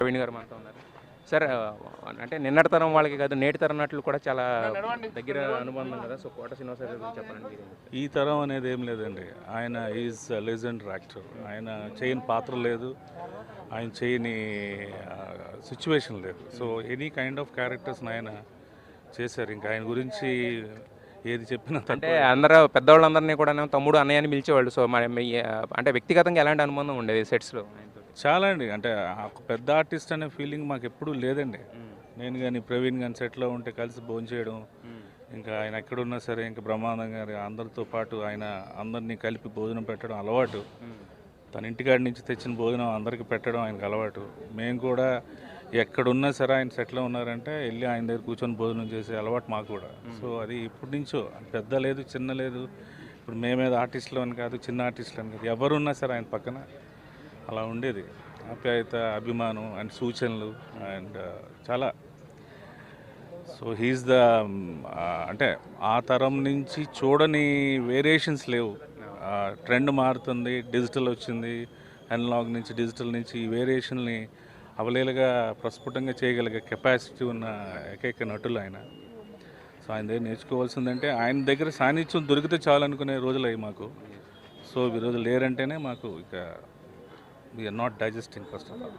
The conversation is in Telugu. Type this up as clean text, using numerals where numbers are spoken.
ప్రవీణ్ గారు మనతో ఉన్నారు. సార్ అంటే నిన్నటి తరం వాళ్ళకి కాదు నేటి తరం నటులు కూడా చాలా దగ్గర అనుబంధం కదా. సో కోట శ్రీనివాసరావు గారి గురించి చెప్పండి మీరు. ఈ తరం అనేది ఏం లేదండి. ఆయన ఈజ్ లెజెండ్ యాక్టర్. ఆయన చేయని పాత్ర లేదు, ఆయన చేయని సిచ్యువేషన్ లేదు. సో ఎనీ కైండ్ ఆఫ్ క్యారెక్టర్స్ని ఆయన చేశారు. ఇంకా ఆయన గురించి ఏది చెప్పినా అంటే అందరూ పెద్దవాళ్ళందరినీ కూడా తమ్ముడు అన్నయ్య అని పిలిచేవాళ్ళు. సో మరి అంటే వ్యక్తిగతంగా ఎలాంటి అనుబంధం ఉండేది సెట్స్లో? చాలా అండి. అంటే ఒక పెద్ద ఆర్టిస్ట్ అనే ఫీలింగ్ మాకు ఎప్పుడూ లేదండి. నేను కానీ ప్రవీణ్ కానీ సెట్లో ఉంటే కలిసి భోంచేయడం, ఇంకా ఆయన ఎక్కడున్నా సరే ఇంకా బ్రహ్మానందం గారు అందరితో పాటు ఆయన అందరినీ కలిపి భోజనం పెట్టడం అలవాటు. తన ఇంటికాడి నుంచి తెచ్చిన భోజనం అందరికీ పెట్టడం ఆయనకు అలవాటు. మేము కూడా ఎక్కడున్నా సరే ఆయన సెట్లో ఉన్నారంటే వెళ్ళి ఆయన దగ్గర కూర్చొని భోజనం చేసే అలవాటు మాకు కూడా. సో అది ఇప్పటి నుంచో పెద్ద లేదు చిన్న లేదు. ఇప్పుడు మేమేదో ఆర్టిస్టులు అని కాదు, చిన్న ఆర్టిస్టులు అని కాదు, ఎవరున్నా సరే ఆయన పక్కన అలా ఉండేది. ఆప్యాయత, అభిమానం అండ్ సూచనలు అండ్ చాలా. సో హీఈస్ ద అంటే ఆ తరం నుంచి చూడని వేరియేషన్స్ లేవు. ట్రెండ్ మారుతుంది, డిజిటల్ వచ్చింది, అనలాగ్ నుంచి డిజిటల్ నుంచి ఈ వేరియేషన్ని అవలేలుగా ప్రస్ఫుటంగా చేయగలిగే కెపాసిటీ ఉన్న ఏకైక నటులు ఆయన. సో ఆయన దగ్గర నేర్చుకోవాల్సిందంటే ఆయన దగ్గర సాన్నిధ్యం దొరికితే చాలు అనుకునే రోజులు అవి మాకు. సో ఈరోజు లేరంటేనే మాకు ఇక we are not digesting first of all.